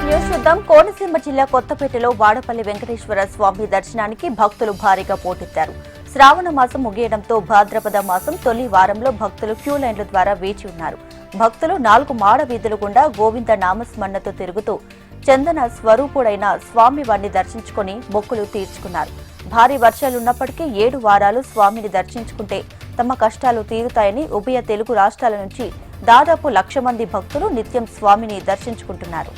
News చూద్దాం. కోనసీమ జిల్లా కొత్తపేటలో వాడపల్లి వెంకటేశ్వర స్వామి దర్శనానికి భక్తులు భారీగా పోటెత్తారు. శ్రావణ మాసం ముగియడంతో భాద్రపద మాసం తొలి వారంలో భక్తులు క్యూ లైన్ల ద్వారా వేచి ఉన్నారు. భక్తులు 4 మాడ వీధుల గుండా గోవింద నామస్మరణతో తిరుగుతూ చందన స్వరూపుడైన స్వామివారిని దర్శించుకుని మొక్కులు తీర్చుకున్నారు. భారీ వర్షాలున్నప్పటికీ 7 వారాలు స్వామిని దర్శించుకుంటే తమ కష్టాలు తీరుతాయని ఉభయ తెలుగు రాష్ట్రాల నుంచి దాదాపు 1,00,000 మంది భక్తులు నిత్యం స్వామిని దర్శించుకుంటున్నారు.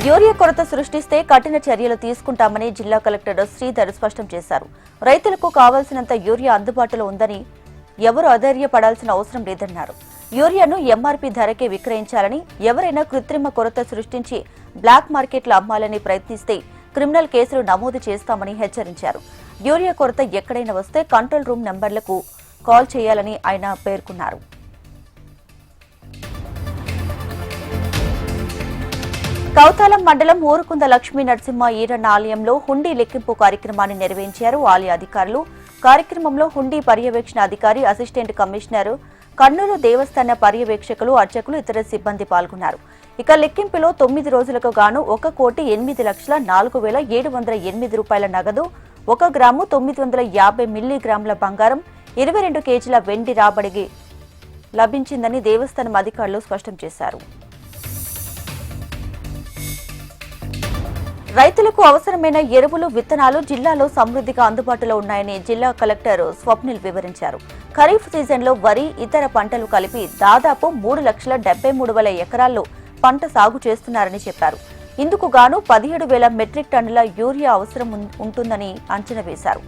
యూరియా కొరత సృష్టిస్తే కఠిన చర్యలు తీసుకుంటామని జిల్లా కలెక్టర్ శ్రీధర్ స్పష్టం చేశారు. రైతులకు కావాల్సినంత యూరియా అందుబాటులో ఉందని ఎవరు అధైర్యపడాల్సిన అవసరం లేదన్నారు. యూరియాను ఎంఆర్పీ ధరకే విక్రయించాలని, ఎవరైనా కృత్రిమ కొరత సృష్టించి బ్లాక్ మార్కెట్లో అమ్మాలని ప్రయత్నిస్తే క్రిమినల్ కేసులు నమోదు చేస్తామని హెచ్చరించారు. యూరియా కొరత ఎక్కడైనా వస్తే కంట్రోల్ రూమ్ నెంబర్లకు కాల్ చేయాలని ఆయన పేర్కొన్నారు. కౌతాలం మండలం ఊరుకుంద లక్ష్మీ నరసింహ ఈరన్న ఆలయంలో హుండీ లెక్కింపు కార్యక్రమాన్ని నిర్వహించారు ఆలయ అధికారులు. కార్యక్రమంలో హుండీ పర్యవేక్షణ అధికారి, అసిస్టెంట్ కమిషనర్, కర్నూలు దేవస్థాన పర్యవేక్షకులు, అర్చకులు, ఇతర సిబ్బంది పాల్గొన్నారు. ఇక లెక్కింపులో 9 రోజులకు గాను 1,08,04,708 రూపాయల నగదు, 1 గ్రాము 950 మిల్లీగ్రాముల బంగారం, 22 కేజీల వెండి రాబడికి లభించిందని దేవస్థానం అధికారులు స్పష్టం చేశారు. రైతులకు అవసరమైన ఎరువులు, విత్తనాలు జిల్లాలో సమృద్ధిగా అందుబాటులో ఉన్నాయని జిల్లా కలెక్టర్ స్వప్నిల్ వివరించారు. ఖరీఫ్ సీజన్లో వరి, ఇతర పంటలు కలిపి దాదాపు 3,73,000 ఎకరాల్లో పంట సాగు చేస్తున్నారని చెప్పారు. ఇందుకు గాను 17,000 మెట్రిక్ టన్నుల యూరియా అవసరం ఉంటుందని అంచనా వేశారు.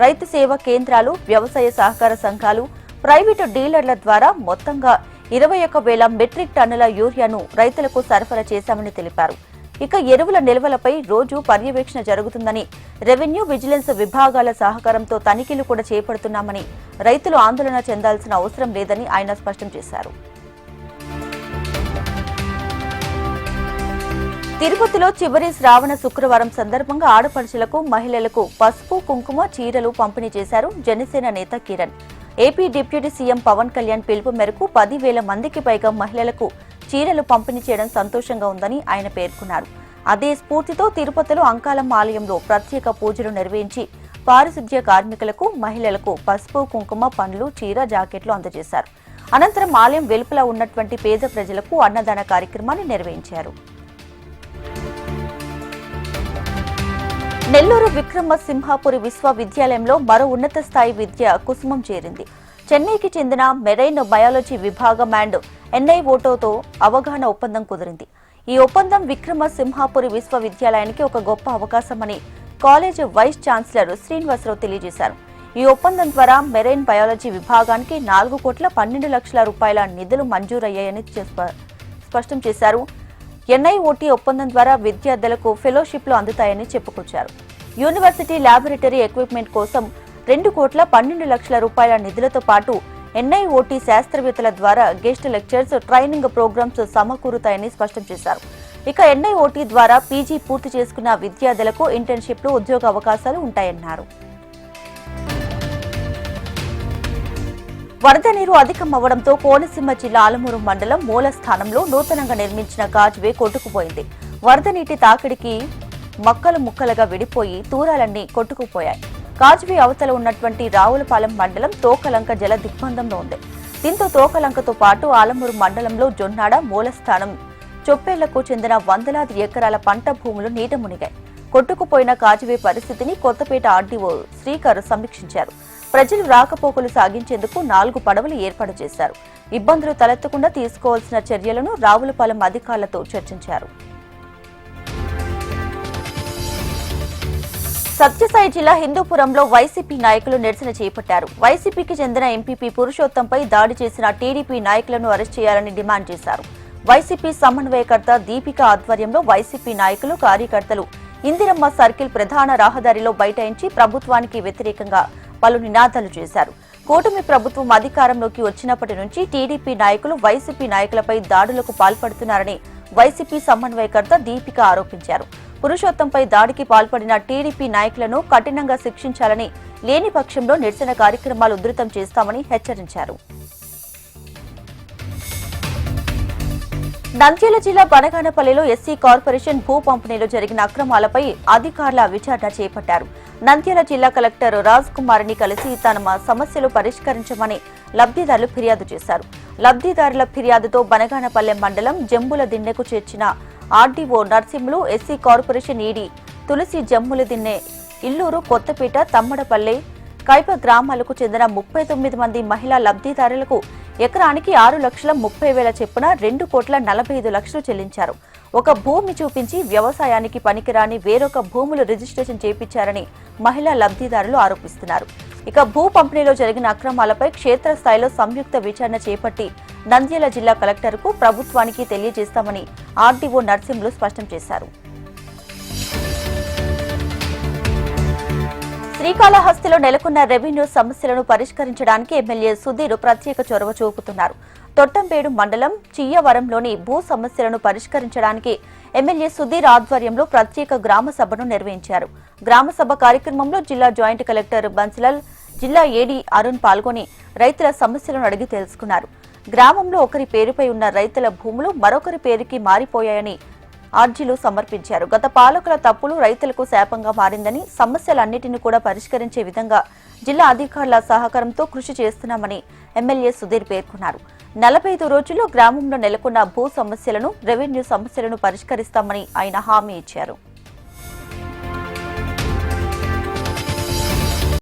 రైతు సేవా కేంద్రాలు, వ్యవసాయ సహకార సంఘాలు, ప్రైవేటు డీలర్ల ద్వారా మొత్తంగా 21,000 మెట్రిక్ టన్నుల యూరియాను రైతులకు సరఫరా చేశామని తెలిపారు. ఇక ఎరువుల నిల్వలపై రోజు పర్యవేక్షణ జరుగుతుందని, రెవెన్యూ, విజిలెన్స్ విభాగాల సహకారంతో తనిఖీలు కూడా చేపడుతున్నామని, రైతులు ఆందోళన చెందాల్సిన అవసరం లేదని ఆయన స్పష్టం చేశారు. తిరుపతిలో చివరి శ్రావణ శుక్రవారం సందర్భంగా ఆడపడుచులకు, మహిళలకు పసుపు, కుంకుమ, చీరలు పంపిణీ చేశారు జనసేన నేత Kiran. AP deputy CM Pawan Kalyan పిలుపు మేరకు 10,000 మందికి పైగా మహిళలకు చీరలు పంపిణీ చేయడం సంతోషంగా ఉందని ఆయన పేర్కొన్నారు. అదే స్ఫూర్తితో తిరుపతిలో అంకాలమ్మ ఆలయంలో ప్రత్యేక పూజలు నిర్వహించి పారిశుధ్య కార్మికులకు, మహిళలకు పసుపు, కుంకుమ, పండ్లు, చీర, జాకెట్లు అందజేశారు. అనంతరం ఆలయం వెలుపల ఉన్నటువంటి పేద ప్రజలకు అన్నదాన కార్యక్రమాన్ని నిర్వహించారు. నెల్లూరు విక్రమసింహాపురి విశ్వవిద్యాలయంలో మరో ఉన్నత స్థాయి విద్య కుసుమం చేరింది. చెన్నైకి చెందిన మెరైన్ బయాలజీ విభాగం అండ్ ఎన్ఐఓటోతో అవగాహన ఒప్పందం కుదిరింది. ఈ ఒప్పందం విక్రమసింహాపురి విశ్వవిద్యాలయానికి ఒక గొప్ప అవకాశమని కాలేజ్ వైస్ ఛాన్సలర్ శ్రీనివాసరావు తెలియజేశారు. ఈ ఒప్పందం ద్వారా మెరైన్ బయాలజీ విభాగానికి 4,12,00,000 రూపాయల నిధులు మంజూరయ్యాయని స్పష్టం చేశారు. ఎన్ఐఓటీ ఒప్పందం ద్వారా విద్యార్థులకు ఫెలోషిప్లు అందుతాయని చెప్పుకొచ్చారు. యూనివర్సిటీ ల్యాబొరేటరీ ఎక్విప్మెంట్ కోసం 2,12,00,000 రూపాయల నిధులతో పాటు ఎన్ఐఓటీ శాస్త్రవేత్తల ద్వారా గెస్ట్ లెక్చర్స్, ట్రైనింగ్ ప్రోగ్రామ్స్ సమకూరుతాయని స్పష్టం చేశారు. ఇక ఎన్ఐఓటీ ద్వారా పీజీ పూర్తి చేసుకున్న విద్యార్థులకు ఇంటర్న్షిప్లు, ఉద్యోగ అవకాశాలు ఉంటాయన్నారు. వరద నీరు అధికమవ్వడంతో కోనసీమ జిల్లా ఆలమూరు మండలం మూల స్థానంలో నూతనంగా నిర్మించిన కాజ్వే కొట్టుకుపోయింది. వరద నీటి తాకిడికి మక్కలు ముక్కలుగా విడిపోయి తూరాలన్నీ కొట్టుకుపోయాయి. కాజ్వే అవతల ఉన్నటువంటి రావులపాలెం మండలం తోకలంక జల దిగ్బంధంలో ఉంది. దీంతో తోకలంకతో పాటు ఆలమూరు మండలంలో జొన్నాడ, మూలస్థానం, చొప్పేళ్లకు చెందిన వందలాది ఎకరాల పంట భూములు నీట మునిగాయి. కొట్టుకుపోయిన కాజ్వే పరిస్థితిని కొత్తపేట ఆర్డీఓ శ్రీకర్ సమీక్షించారు. ప్రజలు రాకపోకలు సాగించేందుకు 4 పడవలు ఏర్పాటు చేశారు. ఇబ్బందులు తలెత్తకుండా తీసుకోవాల్సిన చర్యలను రావులపాలెం అధికారులతో చర్చించారు. సత్యసాయి జిల్లా హిందూపురంలో వైసీపీ నాయకులు నిరసన చేపట్టారు. వైసీపీకి చెందిన ఎంపీపీ పురుషోత్తంపై దాడి చేసిన టీడీపీ నాయకులను అరెస్ట్ చేయాలని డిమాండ్ చేశారు. వైసీపీ సమన్వయకర్త దీపిక ఆధ్వర్యంలో వైసీపీ నాయకులు, కార్యకర్తలు ఇందిరమ్మ సర్కిల్ ప్రధాన రహదారిలో బైఠాయించి ప్రభుత్వానికి వ్యతిరేకంగా పలు నినాదాలు చేశారు. కూటమి ప్రభుత్వం అధికారంలోకి వచ్చినప్పటి నుంచి టీడీపీ నాయకులు వైసీపీ నాయకులపై దాడులకు పాల్పడుతున్నారని వైసీపీ సమన్వయకర్త దీపిక ఆరోపించారు. పురుషోత్తంపై దాడికి పాల్పడిన టీడీపీ నాయకులను కఠినంగా శిక్షించాలని, లేని పక్షంలో నిరసన కార్యక్రమాలు ఉధృతం చేస్తామని హెచ్చరించారు. నంద్యాల జిల్లా బనగానపల్లిలో ఎస్సీ కార్పొరేషన్ భూ పంపిణీలో జరిగిన అక్రమాలపై అధికారుల విచారణ చేపట్టారు. నంద్యాల జిల్లా కలెక్టర్ రాజ్ కుమార్ని కలిసి తమ సమస్యలు పరిష్కరించమని లబ్ధిదారులు ఫిర్యాదు చేశారు. లబ్ధిదారుల ఫిర్యాదుతో బనగానపల్లె మండలం జంబుల దిన్నెకు చేర్చిన RDO Narsimhulu SC corporation ED Tulasi Jammula Dinne Illuru, Kothapeta, Thammadapalle, Kaipa గ్రామాలకు చెందిన 39 మంది మహిళా లబ్ధిదారులకు ఎకరానికి 6,30,000 చొప్పున 2,45,00,000 చెల్లించారు. ఒక భూమి చూపించి వ్యవసాయానికి పనికిరాని వేరొక భూములు రిజిస్ట్రేషన్ చేపించారని మహిళా లబ్ధిదారులు ఆరోపిస్తున్నారు. ఇక భూ పంపిణీలో జరిగిన అక్రమాలపై క్షేత్రస్థాయిలో సంయుక్త విచారణ చేపట్టి నంద్యాల జిల్లా కలెక్టర్కు ప్రభుత్వానికి తెలియజేస్తామని ఆర్డీఓ నర్సింహులు స్పష్టం చేశారు. శ్రీకాళహస్తిలో నెలకొన్న రెవెన్యూ సమస్యలను పరిష్కరించడానికి ఎమ్మెల్యే సుధీర్ ప్రత్యేక చొరవ చూపుతున్నారు. తొట్టంపేడు మండలం చియ్యవరంలోని భూ సమస్యలను పరిష్కరించడానికి ఎమ్మెల్యే సుధీర్ ఆధ్వర్యంలో ప్రత్యేక గ్రామ సభను నిర్వహించారు. గ్రామ సభ కార్యక్రమంలో జిల్లా జాయింట్ కలెక్టర్ బన్సిలాల్, జిల్లా ఏడీ అరుణ్ పాల్గొని రైతుల సమస్యలను అడిగి తెలుసుకున్నారు. గ్రామంలో ఒకరి పేరుపై ఉన్న రైతుల భూములు మరొకరి పేరుకి మారిపోయాయని అర్జీలు సమర్పించారు. గత పాలకుల తప్పులు రైతులకు శాపంగా మారిందని, సమస్యలన్నిటిని కూడా పరిష్కరించే విధంగా జిల్లా అధికారుల సహకారంతో కృషి చేస్తున్నామని ఎమ్మెల్యే సుధీర్ పేర్కొన్నారు. 45 రోజుల్లో గ్రామంలో నెలకొన్న భూ సమస్యలను, రెవెన్యూ సమస్యలను పరిష్కరిస్తామని ఆయన హామీ ఇచ్చారు.